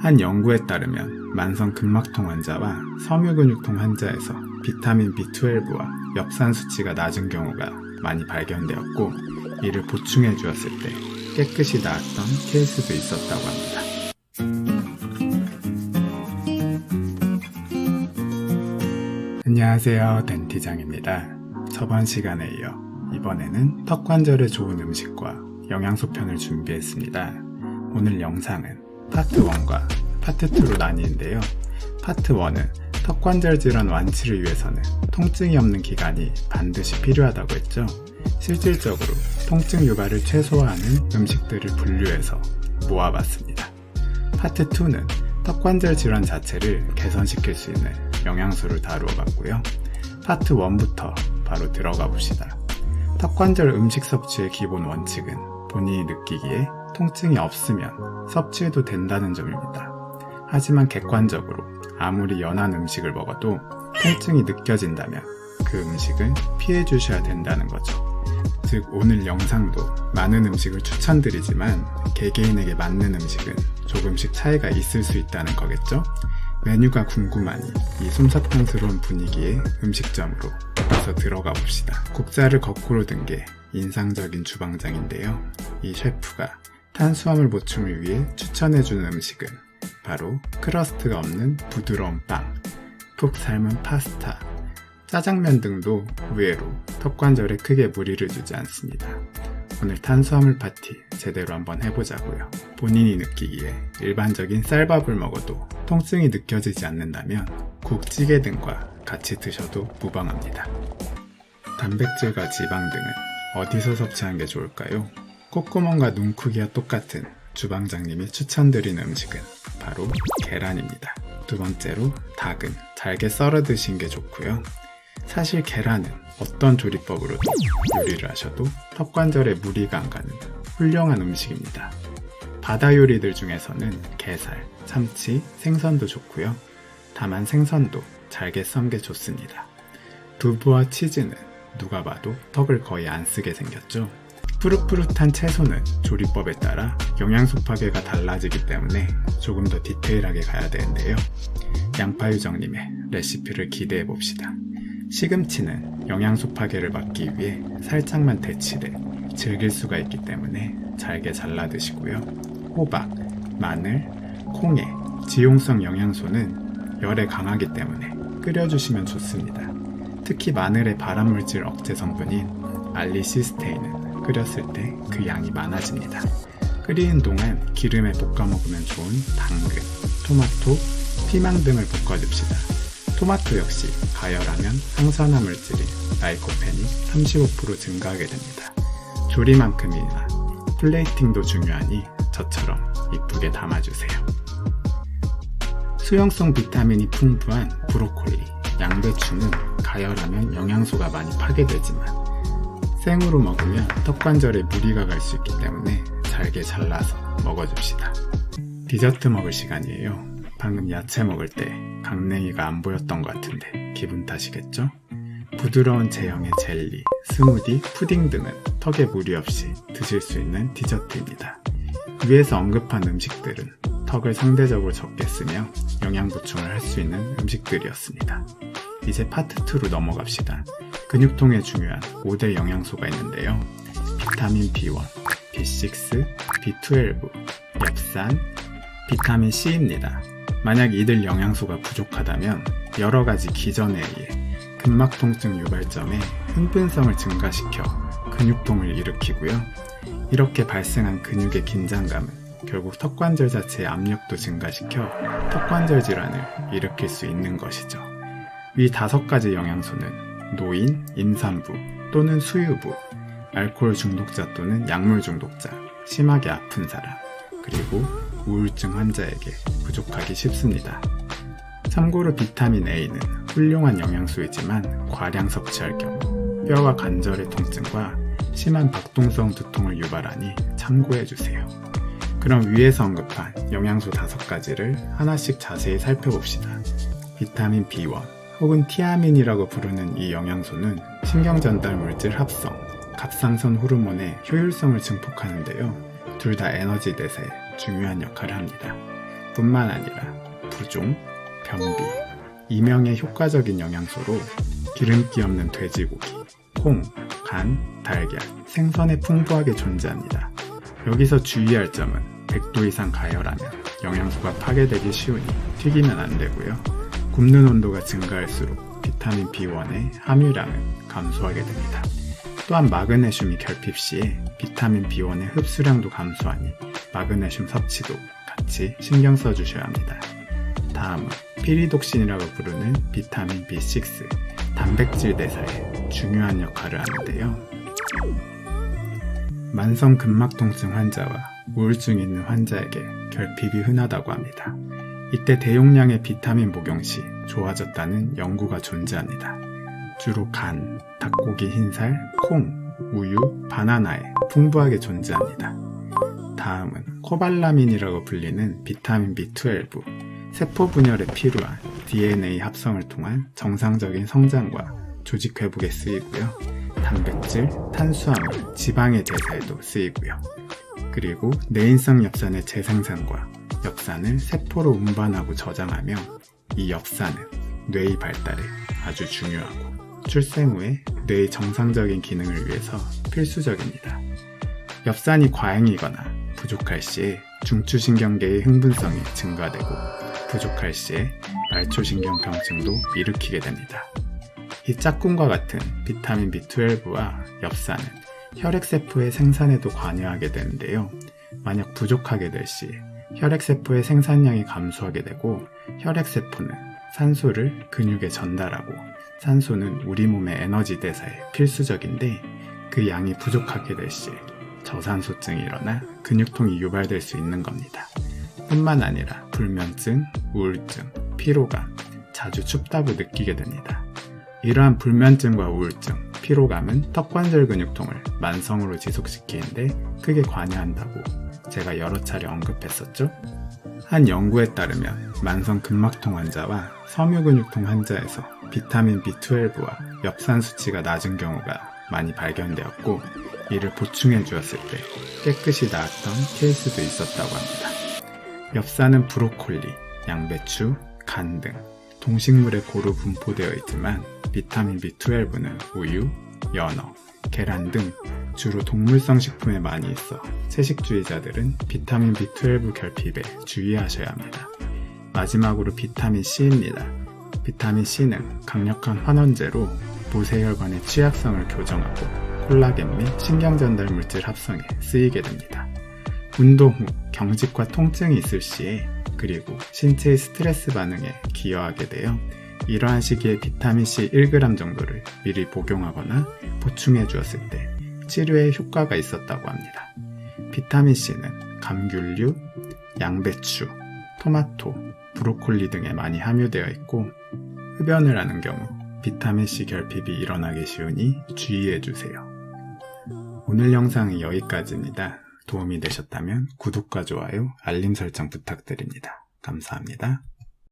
한 연구에 따르면 만성 근막통 환자와 섬유근육통 환자에서 비타민 B12와 엽산 수치가 낮은 경우가 많이 발견되었고, 이를 보충해 주었을 때 깨끗이 나았던 케이스도 있었다고 합니다. 안녕하세요, 덴티장입니다. 저번 시간에 이어 이번에는 턱관절에 좋은 음식과 영양소 편을 준비했습니다. 오늘 영상은 파트 1과 파트 2로 나뉘는데요. 파트 1은 턱관절 질환 완치를 위해서는 통증이 없는 기간이 반드시 필요하다고 했죠. 실질적으로 통증 유발을 최소화하는 음식들을 분류해서 모아봤습니다. 파트 2는 턱관절 질환 자체를 개선시킬 수 있는 영양소를 다루어 봤고요. 파트 1부터 바로 들어가 봅시다. 턱관절 음식 섭취의 기본 원칙은 본인이 느끼기에 통증이 없으면 섭취해도 된다는 점입니다. 하지만 객관적으로 아무리 연한 음식을 먹어도 통증이 느껴진다면 그 음식은 피해 주셔야 된다는 거죠. 즉, 오늘 영상도 많은 음식을 추천드리지만 개개인에게 맞는 음식은 조금씩 차이가 있을 수 있다는 거겠죠? 메뉴가 궁금하니 이 솜사탕스러운 분위기의 음식점으로 어서 들어가 봅시다. 국자를 거꾸로 든 게 인상적인 주방장인데요. 이 셰프가 탄수화물 보충을 위해 추천해주는 음식은 바로 크러스트가 없는 부드러운 빵, 푹 삶은 파스타, 짜장면 등도 의외로 턱관절에 크게 무리를 주지 않습니다. 오늘 탄수화물 파티 제대로 한번 해보자고요. 본인이 느끼기에 일반적인 쌀밥을 먹어도 통증이 느껴지지 않는다면 국, 찌개 등과 같이 드셔도 무방합니다. 단백질과 지방 등은 어디서 섭취하는 게 좋을까요? 콧구멍과 눈 크기와 똑같은 주방장님이 추천드리는 음식은 바로 계란입니다. 두 번째로 닭은 잘게 썰어 드신 게 좋고요. 사실 계란은 어떤 조리법으로도 요리를 하셔도 턱관절에 무리가 안 가는 훌륭한 음식입니다. 바다 요리들 중에서는 게살, 참치, 생선도 좋고요. 다만 생선도 잘게 썬 게 좋습니다. 두부와 치즈는 누가 봐도 턱을 거의 안 쓰게 생겼죠. 푸릇푸릇한 채소는 조리법에 따라 영양소 파괴가 달라지기 때문에 조금 더 디테일하게 가야 되는데요. 양파유정님의 레시피를 기대해 봅시다. 시금치는 영양소 파괴를 막기 위해 살짝만 데치되 즐길 수가 있기 때문에 잘게 잘라 드시고요. 호박, 마늘, 콩의 지용성 영양소는 열에 강하기 때문에 끓여주시면 좋습니다. 특히 마늘의 발암물질 억제 성분인 알리시스테인은 끓였을 때 그 양이 많아집니다. 끓이는 동안 기름에 볶아 먹으면 좋은 당근, 토마토, 피망 등을 볶아줍시다. 토마토 역시 가열하면 항산화 물질인 라이코펜이 35% 증가하게 됩니다. 조리만큼이나 플레이팅도 중요하니 저처럼 이쁘게 담아주세요. 수용성 비타민이 풍부한 브로콜리, 양배추는 가열하면 영양소가 많이 파괴되지만 생으로 먹으면 턱관절에 무리가 갈 수 있기 때문에 잘게 잘라서 먹어줍시다. 디저트 먹을 시간이에요. 방금 야채 먹을 때 강냉이가 안 보였던 것 같은데 기분 탓이겠죠? 부드러운 제형의 젤리, 스무디, 푸딩 등은 턱에 무리 없이 드실 수 있는 디저트입니다. 위에서 언급한 음식들은 턱을 상대적으로 적게 쓰며 영양 보충을 할 수 있는 음식들이었습니다. 이제 파트 2로 넘어갑시다. 근육통에 중요한 5대 영양소가 있는데요. 비타민 B1, B6, B12, 엽산, 비타민 C입니다. 만약 이들 영양소가 부족하다면 여러가지 기전에 의해 근막 통증 유발점에 흥분성을 증가시켜 근육통을 일으키고요. 이렇게 발생한 근육의 긴장감은 결국 턱관절 자체의 압력도 증가시켜 턱관절 질환을 일으킬 수 있는 것이죠. 위 5가지 영양소는 노인, 임산부 또는 수유부, 알코올 중독자 또는 약물 중독자, 심하게 아픈 사람, 그리고 우울증 환자에게 부족하기 쉽습니다. 참고로 비타민 A는 훌륭한 영양소이지만 과량 섭취할 경우 뼈와 관절의 통증과 심한 박동성 두통을 유발하니 참고해주세요. 그럼 위에서 언급한 영양소 5가지를 하나씩 자세히 살펴봅시다. 비타민 B1 혹은 티아민이라고 부르는 이 영양소는 신경전달물질 합성, 갑상선 호르몬의 효율성을 증폭하는데요. 둘 다 에너지 대사에 중요한 역할을 합니다. 뿐만 아니라 부종, 변비, 이명의 효과적인 영양소로 기름기 없는 돼지고기, 콩, 간, 달걀, 생선에 풍부하게 존재합니다. 여기서 주의할 점은 100도 이상 가열하면 영양소가 파괴되기 쉬우니 튀기면 안 되고요. 굽는 온도가 증가할수록 비타민 B1의 함유량은 감소하게 됩니다. 또한 마그네슘이 결핍 시에 비타민 B1의 흡수량도 감소하니 마그네슘 섭취도 같이 신경 써주셔야 합니다. 다음은 피리독신이라고 부르는 비타민 B6, 단백질 대사에 중요한 역할을 하는데요. 만성 근막통증 환자와 우울증이 있는 환자에게 결핍이 흔하다고 합니다. 이때 대용량의 비타민 복용 시 좋아졌다는 연구가 존재합니다. 주로 간, 닭고기 흰살, 콩, 우유, 바나나에 풍부하게 존재합니다. 다음은 코발라민이라고 불리는 비타민 B12, 세포 분열에 필요한 DNA 합성을 통한 정상적인 성장과 조직 회복에 쓰이고요. 단백질, 탄수화물, 지방의 대사에도 쓰이고요. 그리고 내인성 엽산의 재생산과 엽산을 세포로 운반하고 저장하며 이 엽산은 뇌의 발달에 아주 중요하고 출생 후에 뇌의 정상적인 기능을 위해서 필수적입니다. 엽산이 과잉이거나 부족할 시에 중추신경계의 흥분성이 증가되고 부족할 시에 말초신경병증도 일으키게 됩니다. 이 짝꿍과 같은 비타민 B12와 엽산은 혈액세포의 생산에도 관여하게 되는데요. 만약 부족하게 될 시 혈액세포의 생산량이 감소하게 되고 혈액세포는 산소를 근육에 전달하고 산소는 우리 몸의 에너지 대사에 필수적인데 그 양이 부족하게 될 시 저산소증이 일어나 근육통이 유발될 수 있는 겁니다. 뿐만 아니라 불면증, 우울증, 피로감, 자주 춥다고 느끼게 됩니다. 이러한 불면증과 우울증, 피로감은 턱관절 근육통을 만성으로 지속시키는데 크게 관여한다고 제가 여러 차례 언급했었죠? 한 연구에 따르면 만성 근막통 환자와 섬유근육통 환자에서 비타민 B12와 엽산 수치가 낮은 경우가 많이 발견되었고 이를 보충해 주었을 때 깨끗이 나았던 케이스도 있었다고 합니다. 엽산은 브로콜리, 양배추, 간 등 동식물에 고루 분포되어 있지만 비타민 B12는 우유, 연어, 계란 등 주로 동물성 식품에 많이 있어 채식주의자들은 비타민 B12 결핍에 주의하셔야 합니다. 마지막으로 비타민 C입니다. 비타민 C는 강력한 환원제로 모세혈관의 취약성을 교정하고 콜라겐 및 신경전달 물질 합성에 쓰이게 됩니다. 운동 후 경직과 통증이 있을 시에 그리고 신체의 스트레스 반응에 기여하게 되어 이러한 시기에 비타민C 1g 정도를 미리 복용하거나 보충해 주었을 때 치료에 효과가 있었다고 합니다. 비타민C는 감귤류, 양배추, 토마토, 브로콜리 등에 많이 함유되어 있고 흡연을 하는 경우 비타민C 결핍이 일어나기 쉬우니 주의해 주세요. 오늘 영상은 여기까지입니다. 도움이 되셨다면 구독과 좋아요, 알림 설정 부탁드립니다. 감사합니다.